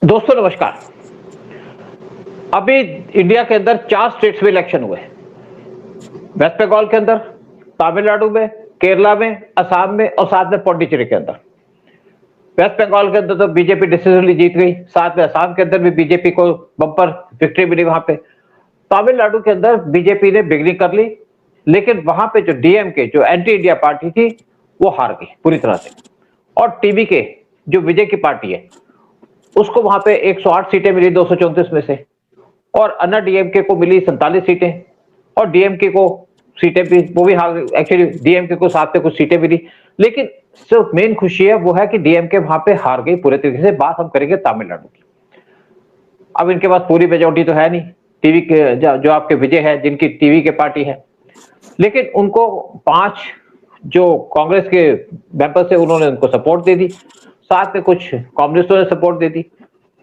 दोस्तों नमस्कार। अभी इंडिया के अंदर 4 स्टेट्स में इलेक्शन हुए। वेस्ट बंगाल के अंदर, तमिलनाडु में, केरला में, असम में और साथ में पौंडीचेरी के अंदर। वेस्ट बंगाल के अंदर तो बीजेपी डिसिजनली जीत गई, साथ में असम के अंदर भी बीजेपी को बम्पर विक्ट्री मिली। वहां पे तमिलनाडु के अंदर बीजेपी ने बिगनिंग कर ली, लेकिन वहां पे जो डीएमके, जो एंटी इंडिया पार्टी थी, वो हार गई पूरी तरह से। और टीवीके, जो विजय की पार्टी है, उसको वहां पे 108 सीटें मिली 234 में से, और अन्ना डीएमके को मिली 47 सीटें, और डीएमके को सीटें भी वो भी हार। एक्चुअली डीएमके को साथ में कुछ सीटें मिली, लेकिन सिर्फ मेन खुशी है वो है कि डीएमके वहां पे हार गई पूरे तरीके से। बात हम करेंगे तमिलनाडु की। अब इनके पास पूरी मेजोरिटी तो है नहीं, टीवी के जो आपके विजय है, जिनकी टीवी के पार्टी है, लेकिन उनको 5 जो कांग्रेस के मेंबर्स है उन्होंने उनको सपोर्ट दे दी, साथ में कुछ कम्युनिस्टों ने सपोर्ट दे दी।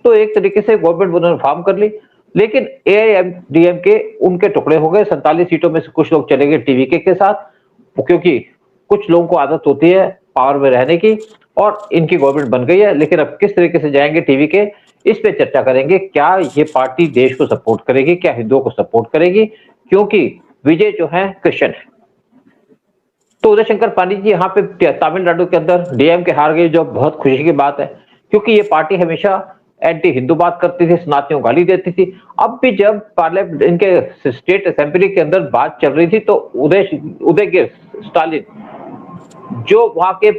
तो एक तरीके से गवर्नमेंट उन्होंने फॉर्म कर ली, लेकिन एआईएमडीएमके उनके टुकड़े हो गए। 47 सीटों में से कुछ लोग चले गए टीवीके के साथ, क्योंकि कुछ लोगों को आदत होती है पावर में रहने की, और इनकी गवर्नमेंट बन गई है। लेकिन अब किस तरीके से जाएंगे टीवीके, इस पे चर्चा करेंगे। क्या ये पार्टी देश को सपोर्ट करेगी, क्या हिंदुओं को सपोर्ट करेगी, क्योंकि विजय जो है क्रिश्चियन है। तो उदय शंकर पांडे जी यहाँ पे तमिलनाडु के अंदर डीएमके हार गई, जो बहुत खुशी की बात है, क्योंकि ये पार्टी हमेशा एंटी हिंदू बात करती थी, सनातनियों को गाली देती थी। अब भी जब पार्लियामेंट, इनके स्टेट असेंबली के अंदर बात चल रही थी, तो उदय के स्टालिन, जो वहां के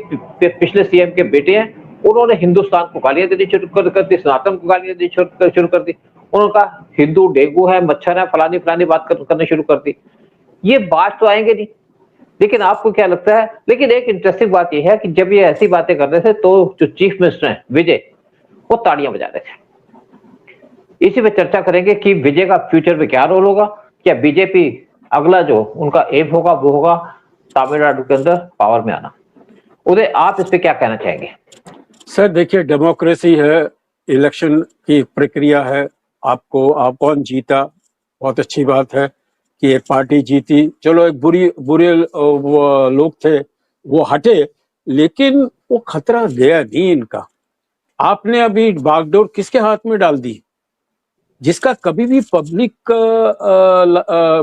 पिछले सीएम के बेटे हैं, उन्होंने हिंदुस्तान को गालियां देनी शुरू कर दी, सनातन को गालियां देनी शुरू कर दी। उन्होंने कहा हिंदू डेंगू है, मच्छर है, फलानी फलानी बात करनी शुरू कर दी। ये बात तो आएंगे नहीं, लेकिन आपको क्या लगता है? लेकिन एक इंटरेस्टिंग बात यह है कि जब ये ऐसी बातें कर रहे थे, तो जो चीफ मिनिस्टर हैं विजय, वो ताड़ियां बजा रहे थे। इसी पे चर्चा करेंगे कि विजय का फ्यूचर में क्या रोल होगा। क्या बीजेपी अगला जो उनका एम होगा वो होगा तमिलनाडु के अंदर पावर में आना? उदय, आप इस पे क्या कहना चाहेंगे? सर देखिए, डेमोक्रेसी है, इलेक्शन की प्रक्रिया है। आप कौन जीता, बहुत अच्छी बात है कि एक पार्टी जीती। चलो, एक बुरे वो लोग थे वो हटे, लेकिन वो खतरा गया नहीं इनका। आपने अभी बागडोर किसके हाथ में डाल दी? जिसका कभी भी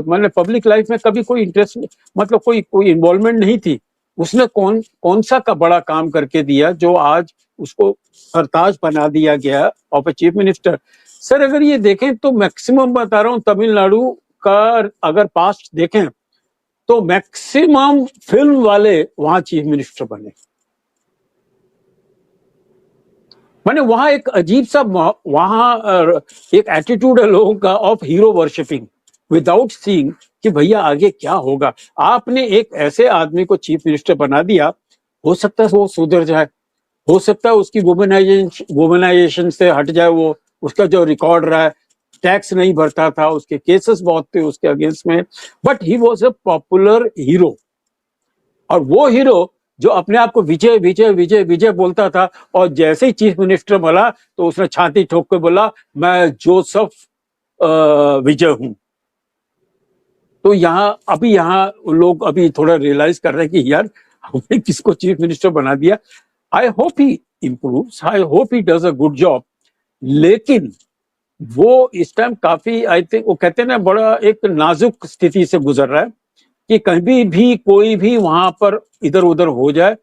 मैंने पब्लिक लाइफ में कभी कोई इंटरेस्ट, मतलब कोई इन्वॉल्वमेंट नहीं थी। उसने कौन सा का बड़ा काम करके दिया जो आज उसको सरताज बना दिया गया of a chief minister. Sir अगर ये देखें तो मैक्सिमम बता रहा हूं, तमिलनाडु का अगर पास्ट देखें तो मैक्सिमम फिल्म वाले वहां चीफ मिनिस्टर बने। माने वहां एक अजीब सा वहां एक एटीट्यूड है लोगों का of hero worshipping without seeing कि भैया आगे क्या होगा। आपने एक ऐसे आदमी को चीफ मिनिस्टर बना दिया, हो सकता है वो सुधर जाए, हो सकता है उसकी वुमेनाइजेशन से हट जाए, वो उसका जो रिकॉर्ड रहा है, टैक्स नहीं भरता था, उसके केसेस बहुत थे उसके अगेंस्ट में, but he was a popular hero. और वो हीरो जो अपने आप को विजय विजय विजय विजय बोलता था, और जैसे ही चीफ मिनिस्टर बोला तो उसने छाती ठोक के बोला मैं जोसेफ विजय हूं। तो यहाँ लोग अभी थोड़ा रियलाइज कर रहे हैं कि यार हमने किसको चीफ मिनिस्टर बना दिया। I hope he improves, I hope he does a good job. लेकिन वो इस टाइम काफी, आई थिंक, वो कहते हैं ना, बड़ा एक नाजुक स्थिति से गुजर रहा है कि कभी भी कोई भी वहां पर इधर उधर हो जाए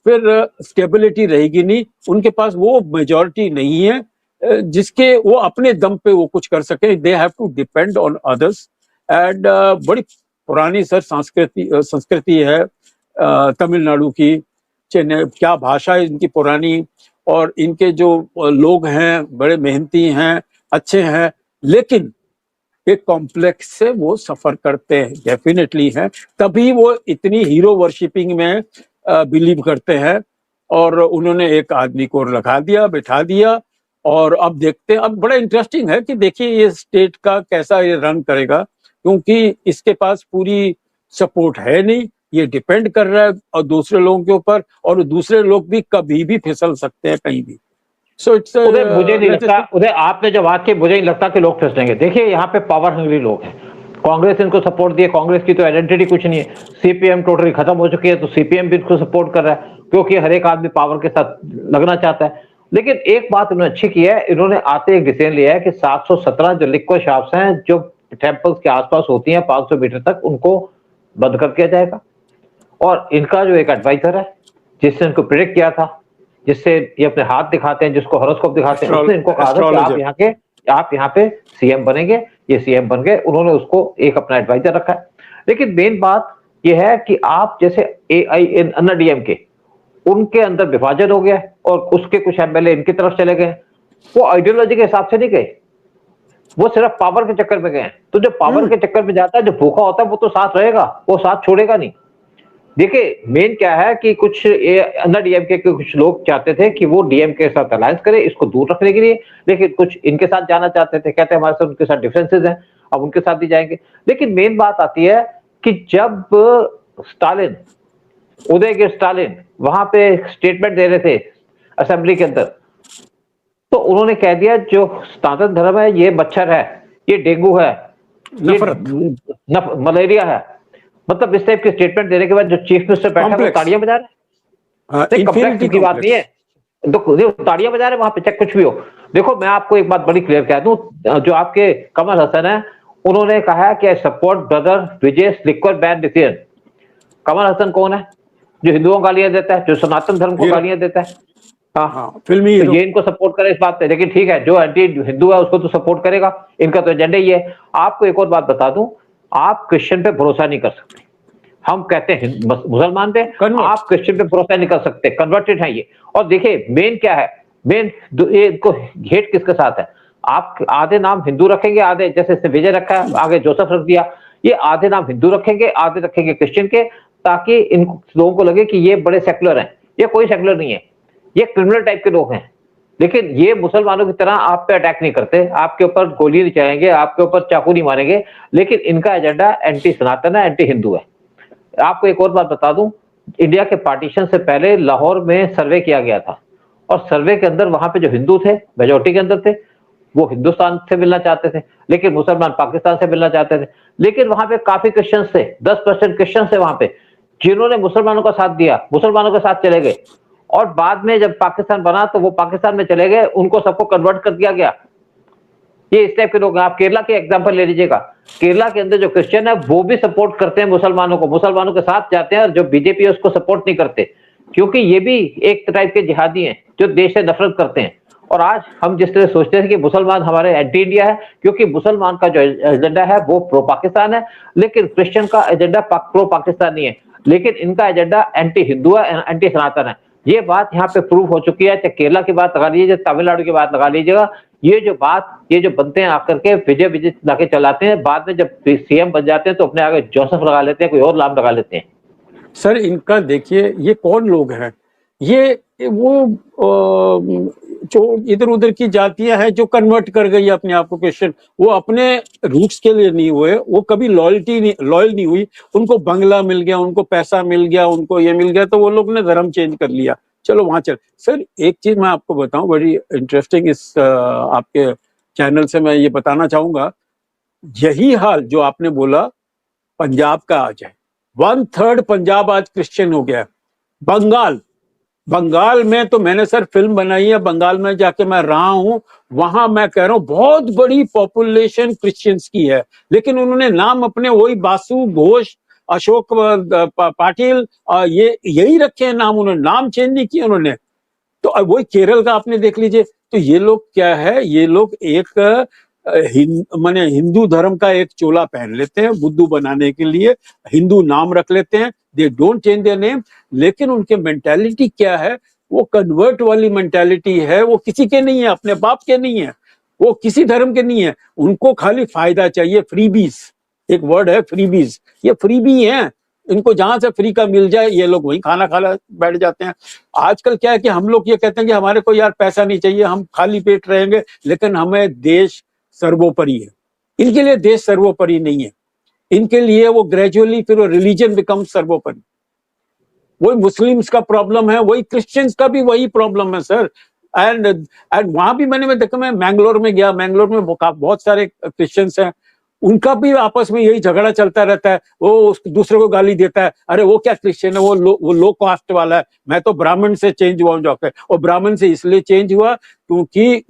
फिर स्टेबिलिटी रहेगी नहीं। उनके पास वो मेजॉरिटी नहीं है जिसके वो अपने दम पे वो कुछ कर सके। They have to depend on others. And बड़ी पुरानी सर संस्कृति है तमिलनाडु की। क्या भाषा है इनकी पुरानी, और इनके जो लोग हैं बड़े मेहनती हैं, अच्छे हैं, लेकिन एक कॉम्प्लेक्स से वो सफर करते हैं, डेफिनेटली हैं। तभी वो इतनी हीरो वर्शिपिंग में बिलीव करते हैं। और उन्होंने एक आदमी को लगा दिया, बैठा दिया, और अब देखते हैं। अब बड़ा इंटरेस्टिंग है कि देखिए ये स्टेट का कैसा ये रन करेगा, क्योंकि इसके पास पूरी सपोर्ट है नहीं। ये डिपेंड कर रहा है और दूसरे लोगों के ऊपर, और दूसरे लोग भी कभी भी फिसल सकते हैं कहीं भी। सो इट्स उदय, मुझे नहीं लगता, उदय आपने जो बात की, मुझे नहीं लगता कि लोग फिसलेंगे। देखिए यहाँ पे पावर हंग्री लोग हैं, कांग्रेस इनको सपोर्ट दिए। कांग्रेस की तो आइडेंटिटी कुछ नहीं है। सीपीएम टोटली खत्म हो चुकी है, तो सीपीएम भी इनको सपोर्ट कर रहा है, क्योंकि हर एक आदमी पावर के साथ लगना चाहता है। लेकिन एक बात उन्होंने अच्छी की है, इन्होंने आते एक डिसीजन लिया है कि 717 जो लिक्विड शाफ्ट्स हैं जो टेम्पल्स के आसपास होती हैं 500 मीटर तक, उनको बंद कर दिया जाएगा। और इनका जो एक एडवाइजर है जिसने इनको प्रेडिक्ट किया था, जिससे ये अपने हाथ दिखाते हैं, जिसको हॉरोस्कोप दिखाते हैं, उसने इनको कहा था कि आप यहाँ पे सीएम बनेंगे। ये सीएम बन गए, उन्होंने उसको एक अपना एडवाइजर रखा है। लेकिन मेन बात ये है कि आप जैसे एआईएन अन्ना डीएमके, उनके अंदर विभाजन हो गया और उसके कुछ एमएलए इनकी तरफ चले गए। वो आइडियोलॉजी के हिसाब से नहीं गए, वो सिर्फ पावर के चक्कर में गए। तो जो पावर के चक्कर में जाता है, जो भूखा होता है, वो तो साथ रहेगा, वो साथ छोड़ेगा नहीं। देखिए मेन क्या है कि कुछ अन्ना डीएमके के कुछ लोग चाहते थे कि वो डीएमके के साथ अलायंस करे इसको दूर रखने के लिए, लेकिन कुछ इनके साथ जाना चाहते थे, कहते हमारे साथ उनके साथ डिफरेंसेस हैं, अब उनके साथ ही जाएंगे। लेकिन मेन बात आती है कि जब स्टालिन, उदयगिरी स्टालिन वहां पे स्टेटमेंट दे रहे थे असेंबली के अंदर, तो उन्होंने कह दिया जो सनातन धर्म है ये मच्छर है, ये डेंगू है, ये मलेरिया है। मतलब इस टाइप के स्टेटमेंट देने के बाद जो चीफ मिनिस्टर बैठा है ताड़ियां बजा रहे हैं। कॉम्प्लेक्स की बात नहीं है, ताड़ियां बजा रहे वहां पे, चाहे कुछ भी हो। देखो मैं आपको एक बात बड़ी क्लियर कह दूं, जो आपके कमल हसन है उन्होंने कहा है कि सपोर्ट ब्रदर विजय liquid ban decision. Kamal Haasan कौन है? जो हिंदुओं को गालियां देता है, जो सनातन धर्म को गालियां देता है। हाँ, फिल्मी तो ये इनको सपोर्ट करे इस बात पे। लेकिन ठीक है, जो एंटी हिंदू है उसको तो सपोर्ट करेगा, इनका तो एजेंडा ही है। आपको एक और बात बता दूं, आप क्रिश्चियन पे भरोसा नहीं कर सकते। हम कहते हैं मुसलमान पे, आप क्रिश्चियन पे भरोसा नहीं कर सकते, कन्वर्टेड है ये। और देखिए मेन क्या है, मेन इनको हेट किसके साथ है? आप आधे नाम हिंदू रखेंगे, आधे जैसे विजय रखा है, आगे जोसेफ रख दिया, ये आधे नाम हिंदू रखेंगे, आधे रखेंगे क्रिश्चियन के, ताकि इन लोगों को लगे कि ये बड़े सेकुलर हैं। ये कोई सेकुलर नहीं है, ये क्रिमिनल टाइप के लोग हैं। लेकिन ये मुसलमानों की तरह आप पे अटैक नहीं करते, आपके ऊपर गोली नहीं चलाएंगे, आपके ऊपर चाकू नहीं मारेंगे। लेकिन इनका एजेंडा एंटी सनातन है, एंटी हिंदू है। आपको एक और बात बता दूं, इंडिया के पार्टीशन से पहले लाहौर में सर्वे किया गया था, और सर्वे के अंदर वहां पे जो हिंदू थे मेजोरिटी के अंदर थे, वो हिंदुस्तान से मिलना चाहते थे, लेकिन मुसलमान पाकिस्तान से मिलना चाहते थे। लेकिन वहां पे काफी क्रिश्चियंस थे, 10% क्रिश्चियंस थे वहां पे, जिन्होंने मुसलमानों का साथ दिया, मुसलमानों के साथ चले गए। और बाद में जब पाकिस्तान बना तो वो पाकिस्तान में चले गए, उनको सबको कन्वर्ट कर दिया गया। ये इस टाइप के लोग हैं। आप केरला के एग्जांपल ले लीजिएगा, केरला के अंदर जो क्रिश्चियन है वो भी सपोर्ट करते हैं मुसलमानों को, मुसलमानों के साथ जाते हैं, और जो बीजेपी है उसको सपोर्ट नहीं करते, क्योंकि ये भी एक टाइप के जिहादी हैं जो देश से नफरत करते हैं। और आज हम जिस तरह सोचते हैं कि मुसलमान हमारे एंटी इंडिया है, क्योंकि मुसलमान का जो एजेंडा है वो प्रो पाकिस्तान है, लेकिन क्रिश्चियन का एजेंडा प्रो पाकिस्तान नहीं है, लेकिन इनका एजेंडा एंटी हिंदू है, एंटी सनातन है। ये बात यहाँ पे प्रूव हो चुकी है। चाहे केरला की बात लगा लीजिए, तमिलनाडु की बात लगा लीजिएगा, ये जो बनते हैं आकर के विजय विजय लाके चलाते हैं, बाद में जब सीएम बन जाते हैं तो अपने आगे जोसेफ लगा लेते हैं, कोई और नाम लगा लेते हैं। सर इनका देखिए ये कौन लोग हैं, ये वो जो इधर उधर की जातियां हैं जो कन्वर्ट कर गई अपने आप को क्रिश्चियन, वो अपने रूट्स के लिए नहीं हुए, वो कभी लॉयल नहीं हुई। उनको बंगला मिल गया, उनको पैसा मिल गया, उनको ये मिल गया, तो वो लोग ने धर्म चेंज कर लिया, चलो वहां चल। सर एक चीज मैं आपको बताऊं बड़ी इंटरेस्टिंग, इस आपके चैनल से मैं ये बताना चाहूंगा, यही हाल जो आपने बोला पंजाब का आज है, 1/3 पंजाब आज क्रिश्चियन हो गया। बंगाल में तो मैंने सर फिल्म बनाई है, बंगाल में जाके मैं रहा हूं, वहां मैं कह रहा हूं बहुत बड़ी पॉपुलेशन क्रिश्चियंस की है, लेकिन उन्होंने नाम अपने वही बासु घोष, अशोक पाटिल, ये यही रखे हैं नाम, उन्होंने नाम चेंज नहीं किए उन्होंने। तो वही केरल का आपने देख लीजिए, तो ये लोग क्या है, ये लोग एक माने हिंदू धर्म का एक चोला पहन लेते हैं बुद्धू बनाने के लिए, हिंदू नाम रख लेते हैं, they don't change their name, लेकिन उनके मेंटालिटी क्या है, वो कन्वर्ट वाली मेंटालिटी है, वो किसी के नहीं है, अपने बाप के नहीं है, वो किसी धर्म के नहीं है, उनको खाली फायदा चाहिए, फ्रीबीज, एक वर्ड है फ्रीबीज, ये फ्रीबी हैं, इनको जहां से फ्री का मिल जाए ये लोग वहीं खाना खाना बैठ जाते हैं। आजकल क्या है कि हम लोग ये कहते हैं कि हमारे को यार पैसा नहीं चाहिए, हम खाली पेट रहेंगे, लेकिन हमें देश सर्वोपरि है। इनके लिए देश सर्वोपरि नहीं है, इनके लिए वो ग्रेजुअली फिर वो रिलीजन बिकम सर्वोपरि। वही मुस्लिम्स का प्रॉब्लम है, वही क्रिश्चियंस का भी वही प्रॉब्लम है सर। एंड वहां भी मैं देखा, मैं मैंगलोर में गया, मैंगलोर में बहुत सारे क्रिश्चियंस हैं, उनका भी आपस में यही झगड़ा चलता रहता है, वो दूसरे को गाली देता है, अरे वो क्या क्रिश्चियन है, वो लो कास्ट वाला है, मैं तो ब्राह्मण से चेंज हुआ हूँ जाकर, और ब्राह्मण से इसलिए चेंज हुआ क्योंकि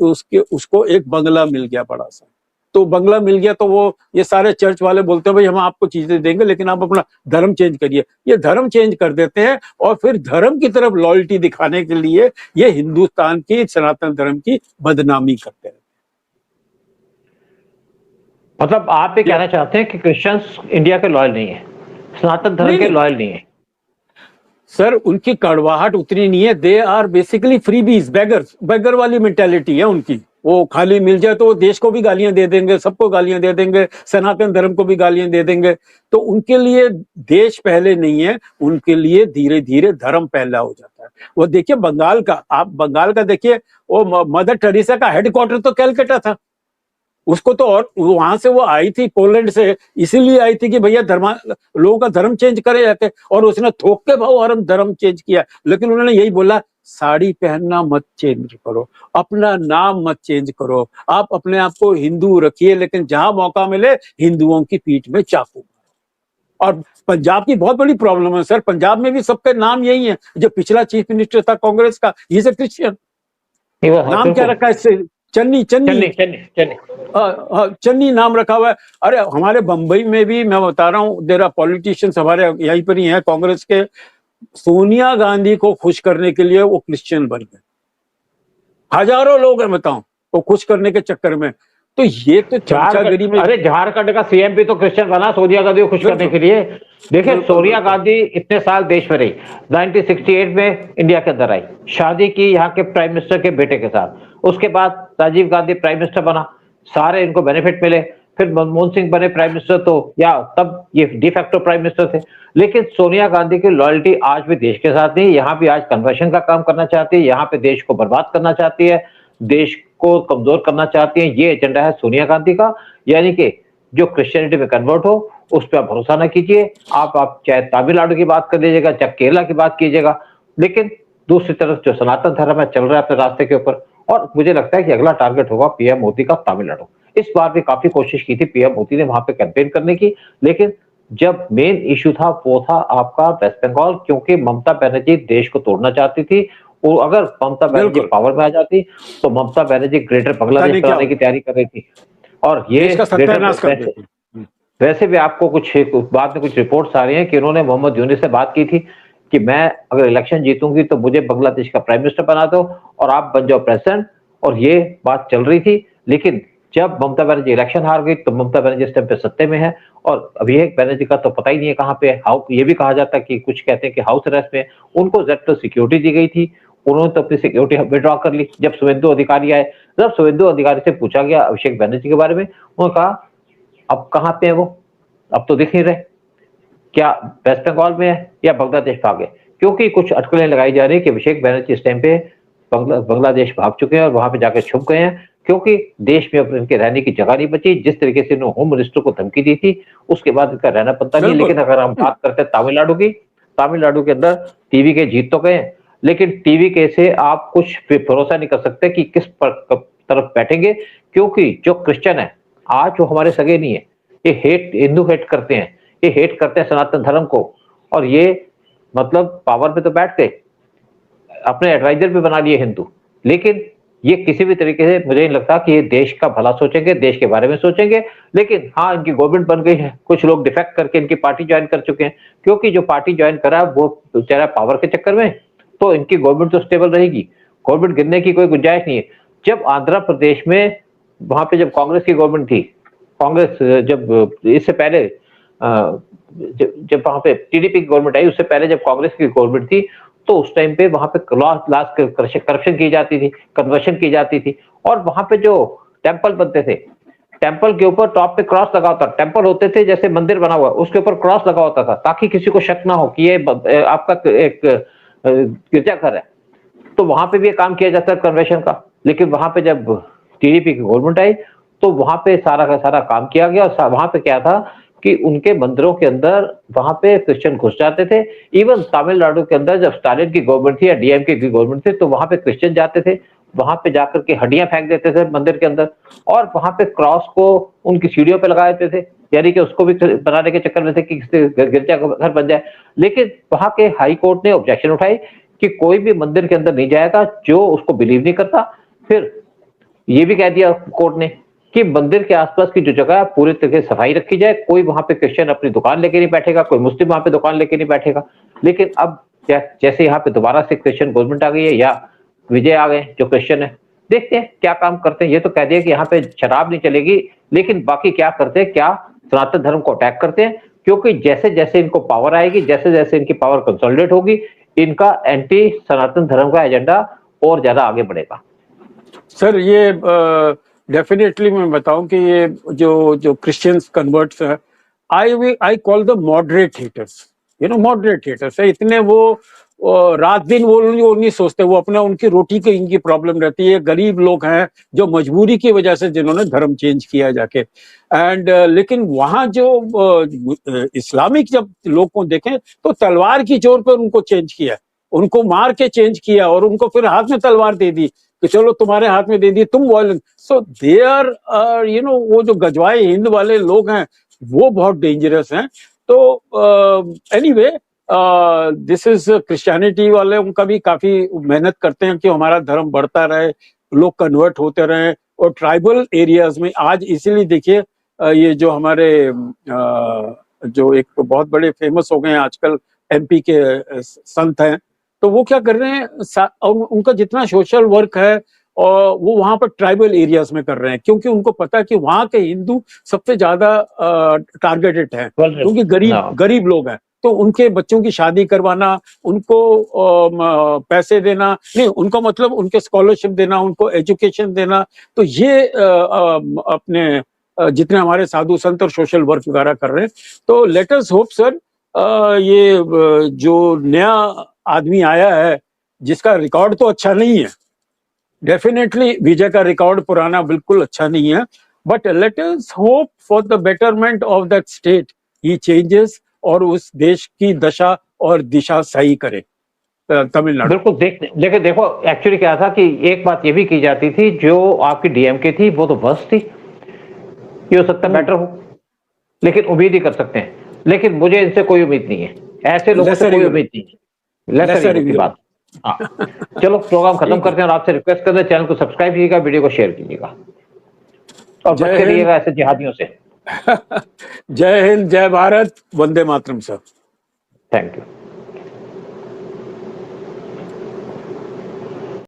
उसको एक बंगला मिल गया बड़ा सा, तो बंगला मिल गया तो वो ये सारे चर्च वाले बोलते हैं भाई हम आपको चीजें देंगे लेकिन आप अपना धर्म चेंज करिए, ये धर्म चेंज कर देते हैं और फिर धर्म की तरफ लॉयल्टी दिखाने के लिए ये हिंदुस्तान की सनातन धर्म की बदनामी करते हैं। मतलब आप ये कहना चाहते हैं कि क्रिश्चियंस इंडिया के लॉयल नहीं है, सनातन धर्म के लॉयल नहीं है? सर उनकी कड़वाहट उतनी नहीं है, दे आर बेसिकली फ्रीबीज, बेगर वाली मेंटेलिटी है उनकी, वो खाली मिल जाए तो वो देश को भी गालियां दे देंगे, सबको गालियां दे देंगे, सनातन धर्म को भी गालियां दे देंगे, तो उनके लिए देश पहले नहीं है, उनके लिए धीरे धीरे धर्म पहला हो जाता है। वो देखिए बंगाल का, आप बंगाल का देखिए, वो मदर टेरेसा का हेडक्वार्टर तो कैलकाटा था, उसको तो, और वहां से वो आई थी पोलैंड से, इसीलिए आई थी कि भैया लोगों का धर्म चेंज करे जाते, और उसने थोक के भाव धर्म चेंज किया, लेकिन उन्होंने यही बोला साड़ी पहनना मत चेंज करो, अपना नाम मत चेंज करो, आप अपने आप को हिंदू रखिए, लेकिन जहां मौका मिले हिंदुओं की पीठ में चाकू। और पंजाब की बहुत बड़ी प्रॉब्लम है सर, पंजाब में भी सबके नाम यही है, जो पिछला चीफ मिनिस्टर था कांग्रेस का, ये से क्रिश्चियन, नाम क्या रखा है इससे, चन्नी चन्नी चन्नी चन्नी चन्नी नाम रखा हुआ है। अरे हमारे बंबई में भी मैं बता रहा हूँ, देयर आर पॉलिटिशियंस, हमारे यहीं पर ही हैं कांग्रेस के, सोनिया गांधी को खुश करने के लिए वो क्रिश्चियन बन गए, हजारों लोग हैं बताओ, वो खुश करने के चक्कर में। तो ये तो चमचागिरी में, अरे झारखंड का सीएम भी तो क्रिश्चियन बना सोनिया गांधी को खुश करने के लिए। देखिए सोनिया गांधी इतने साल देश में रही, 1968 में इंडिया के अंदर आई, शादी की यहाँ के प्राइम मिनिस्टर के बेटे के साथ, उसके बाद राजीव गांधी प्राइम मिनिस्टर बना, सारे इनको बेनिफिट मिले, फिर मनमोहन सिंह बने प्राइम मिनिस्टर, तो या तब ये डिफैक्टो प्राइम मिनिस्टर थे। लेकिन सोनिया गांधी की लॉयल्टी आज भी देश के साथ नहीं, यहाँ भी आज कन्वर्शन का काम करना चाहती है, यहाँ पे देश को बर्बाद करना चाहती है, देश को कमजोर करना चाहती हैं, ये एजेंडा है सोनिया गांधी का। यानी कि जो क्रिश्चियनिटी में कन्वर्ट हो उस पर भरोसा ना कीजिए, आप चाहे तमिलनाडु की बात कर लीजिएगा, चाहे केरला की बात कीजिएगा, लेकिन दूसरी तरफ जो सनातन धर्म है चल रहा है अपने रास्ते के ऊपर। और मुझे लगता है कि अगला टारगेट होगा पीएम मोदी का तमिलनाडु। इस बार भी काफी कोशिश की थी पीएम मोदी ने वहां पे कैंपेन करने की, लेकिन जब मेन इशू था वो था आपका वेस्ट बंगाल, क्योंकि ममता बनर्जी देश को तोड़ना चाहती थी, और अगर ममता बनर्जी पावर में आ जाती तो ममता बनर्जी ग्रेटर बांग्लादेश बनाने की तैयारी कर रही थी, और ये वैसे भी आपको कुछ बाद में कुछ रिपोर्ट्स आ रही हैं कि उन्होंने मोहम्मद यूनुस से बात की थी कि मैं अगर इलेक्शन जीतूंगी तो मुझे बांग्लादेश का प्राइम मिनिस्टर बना दो और आप बन जाओ प्रेसिडेंट, और ये बात चल रही थी। लेकिन जब ममता बनर्जी इलेक्शन हार गई तो ममता बनर्जी इस टाइम पे सत्ते में है, और अभिषेक बनर्जी का तो पता ही नहीं है कहाँ पे है, ये भी कहा जाता है कि कुछ कहते हैं कि हाउस अरेस्ट में, उनको ज्यादा सिक्योरिटी दी गई थी, उन्होंने तो अपनी सिक्योरिटी विड्रॉ कर ली। जब शुभेंदु अधिकारी आए, जब शुभेंदु अधिकारी से पूछा गया अभिषेक बनर्जी के बारे में, उन्होंने कहा अब कहाँ पे है वो, अब तो दिख नहीं रहे, क्या वेस्ट बंगाल में है या बांग्लादेश भागे, क्योंकि कुछ अटकलें लगाई जा रही है कि अभिषेक बनर्जी इस टाइम पे बांग्लादेश भाग चुके हैं और वहां पे जाकर छुप गए हैं, क्योंकि देश में अब इनके रहने की जगह नहीं बची। जिस तरीके से इन्होंने होम मिनिस्टर को धमकी दी थी उसके बाद इनका रहना पता नहीं। लेकिन अगर हम बात करते हैं तमिलनाडु की, तमिलनाडु के अंदर टीवी के जीत तो गए, लेकिन टीवी के से आप कुछ भरोसा नहीं कर सकते कि किस तरफ बैठेंगे, क्योंकि जो क्रिश्चियन है आज वो हमारे सगे नहीं है, ये हिंदू हेट करते हैं, ये हेट करते हैं सनातन धर्म को, और ये मतलब पावर पे तो बैठ गए, अपने एडवाइजर भी बना लिए हिंदू, लेकिन ये किसी भी तरीके से मुझे नहीं लगता कि ये देश का भला सोचेंगे, देश के बारे में सोचेंगे। लेकिन हाँ, इनकी गवर्नमेंट बन गई है, कुछ लोग डिफेक्ट करके इनकी पार्टी ज्वाइन कर चुके हैं, क्योंकि जो पार्टी ज्वाइन करा वो बेचारा पावर के चक्कर में, तो इनकी गवर्नमेंट तो स्टेबल रहेगी, गवर्नमेंट गिरने की कोई गुंजाइश नहीं है। जब आंध्र प्रदेश में वहां पे जब कांग्रेस की गवर्नमेंट थी, कांग्रेस जब इससे पहले जब वहां पे टीडीपी की गवर्नमेंट आई, उससे पहले जब कांग्रेस की गवर्नमेंट थी, तो उस टाइम पे वहां पे करप्शन की जाती थी, कन्वर्शन की जाती थी, और वहां पे जो टेंपल बनते थे, टेंपल के ऊपर टॉप पे क्रॉस लगा होता, टेंपल होते थे जैसे मंदिर बना हुआ, उसके ऊपर क्रॉस लगा होता था, ताकि किसी को शक ना हो कि ये आपका एक गिरजाघर है। तो वहां पे भी काम किया जाता है कन्वर्शन का। लेकिन वहां पे जब टीडीपी की गवर्नमेंट आई तो वहां पे सारा का सारा काम किया गया, और वहां पे क्या था कि उनके मंदिरों के अंदर वहां पे क्रिश्चियन घुस जाते थे। इवन तमिलनाडु के अंदर जब स्टालिन की गवर्नमेंट थी या डीएमके की गवर्नमेंट थी, तो वहां पे क्रिश्चियन जाते थे, वहां पे जाकर के हड्डियां फेंक देते थे मंदिर के अंदर, और वहां पे क्रॉस को उनकी सीढ़ियों पे लगा देते थे, यानी कि उसको भी बनाने के चक्कर में थे कि गिरजा घर बन जाए। लेकिन वहां के हाई कोर्ट ने ऑब्जेक्शन उठाई कि कोई भी मंदिर के अंदर नहीं जाएगा जो उसको बिलीव नहीं करता। फिर ये भी कह दिया कोर्ट ने कि मंदिर के आसपास की जो जगह है पूरी तरह से सफाई रखी जाए, कोई वहां पे क्रिश्चियन अपनी दुकान लेके नहीं बैठेगा, कोई मुस्लिम वहां पे दुकान लेके नहीं बैठेगा। लेकिन अब जैसे यहाँ पे दोबारा से क्रिश्चियन गवर्नमेंट आ गई है, या विजय आ गए जो क्रिश्चियन है, देखते हैं क्या काम करते हैं। ये तो कह दिया कि यहाँ पे शराब नहीं चलेगी, लेकिन बाकी क्या करते हैं, क्या सनातन धर्म को अटैक करते हैं, क्योंकि जैसे जैसे इनको पावर आएगी, जैसे जैसे इनकी पावर कंसोलिडेट होगी, इनका एंटी सनातन धर्म का एजेंडा और ज्यादा आगे बढ़ेगा। सर ये डेफिनेटली मैं बताऊं कि ये जो जो क्रिश्चियंस कन्वर्ट्स है, I call the moderate haters, moderate haters है। इतने वो रात दिन वो नहीं सोचते, वो अपना उनकी रोटी की इनकी प्रॉब्लम रहती है। गरीब लोग हैं जो मजबूरी की वजह से जिन्होंने धर्म चेंज किया जाके, एंड लेकिन वहां जो इस्लामिक जब लोग को देखें तो तलवार की जोर पर उनको चेंज किया, उनको मार के चेंज किया, और उनको फिर हाथ में तलवार दे दी कि चलो तुम्हारे हाथ में दे दी, तुम वायलेंट। सो दे आर वो जो गजवाए हिंद वाले लोग हैं वो बहुत डेंजरस हैं। तो एनीवे दिस इज क्रिश्चियनिटी वाले, उनका भी काफी मेहनत करते हैं कि हमारा धर्म बढ़ता रहे, लोग कन्वर्ट होते रहे। और ट्राइबल एरियाज में आज इसीलिए देखिए ये जो हमारे जो एक बहुत बड़े फेमस हो गए हैं आजकल एमपी के संत हैं, तो वो क्या कर रहे हैं, उनका जितना सोशल वर्क है और वो वहां पर ट्राइबल एरियाज में कर रहे हैं, क्योंकि उनको पता है कि वहां के हिंदू सबसे ज्यादा टारगेटेड हैं, क्योंकि गरीब लोग हैं। तो उनके बच्चों की शादी करवाना, उनको पैसे देना नहीं, उनको मतलब उनके स्कॉलरशिप देना, उनको एजुकेशन देना, तो ये अपने जितने हमारे साधु संत और सोशल वर्क वगैरह कर रहे हैं। तो लेट अस होप सर ये जो नया आदमी आया है जिसका रिकॉर्ड तो अच्छा नहीं है, डेफिनेटली विजय का रिकॉर्ड पुराना बिल्कुल अच्छा नहीं है, but let us hope for the betterment of that state he changes और उस देश की दशा और दिशा सही करे तमिलनाडु। बिल्कुल। लेकिन देखो एक्चुअली क्या था कि एक बात ये भी की जाती थी, जो आपकी डीएमके थी वो तो बस थी, ये हो सकता है बेटर हो, लेकिन उम्मीद ही कर सकते हैं। लेकिन मुझे इनसे कोई उम्मीद नहीं है, ऐसे लोगों से कोई उम्मीद नहीं है। लेसर की बात। हाँ, चलो प्रोग्राम खत्म करते हैं और आपसे रिक्वेस्ट करते हैं चैनल को सब्सक्राइब कीजिएगा, वीडियो को शेयर कीजिएगा और बचते रहिएगा ऐसे जिहादियों से। जय हिंद, जय Bharat, Vande Mataram sir. Thank you.